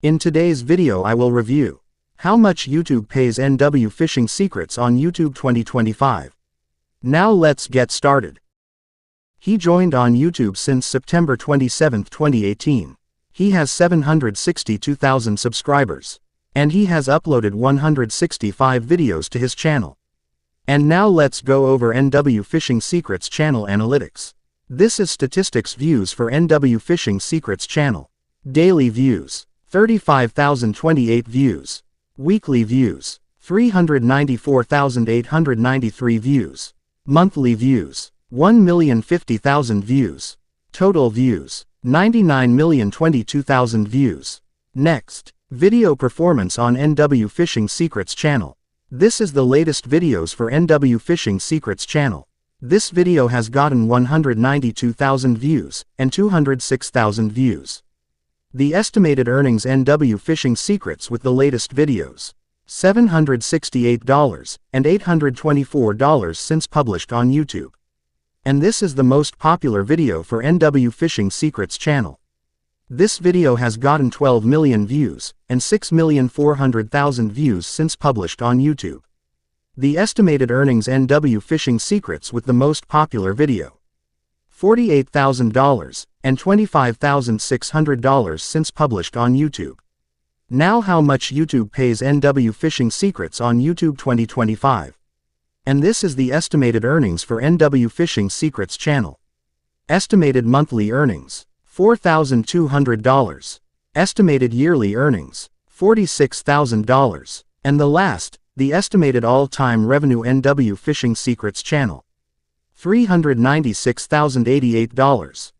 In today's video I will review how much YouTube pays NW Fishing Secrets on YouTube 2025. Now let's get started. He joined on YouTube since September 27, 2018. He has 762,000 subscribers. And he has uploaded 165 videos to his channel. And now let's go over NW Fishing Secrets channel analytics. This is statistics views for NW Fishing Secrets channel. Daily views, 35,028 views. Weekly views, 394,893 views. Monthly views, 1,050,000 views. Total views, 99,022,000 views. Next, video performance on NW Fishing Secrets channel. This is the latest videos for NW Fishing Secrets channel. This video has gotten 192,000 views and 206,000 views. The estimated earnings NW Fishing Secrets with the latest videos, $768 and $824 since published on YouTube. And this is the most popular video for NW Fishing Secrets channel. This video has gotten 12 million views and 6,400,000 views since published on YouTube. The estimated earnings NW Fishing Secrets with the most popular video, $48,000 and $25,600 since published on YouTube. Now how much YouTube pays NW Fishing Secrets on YouTube 2025. And this is the estimated earnings for NW Fishing Secrets channel. Estimated monthly earnings, $4,200. Estimated yearly earnings, $46,000. And the last, the estimated all-time revenue NW Fishing Secrets channel, $396,088.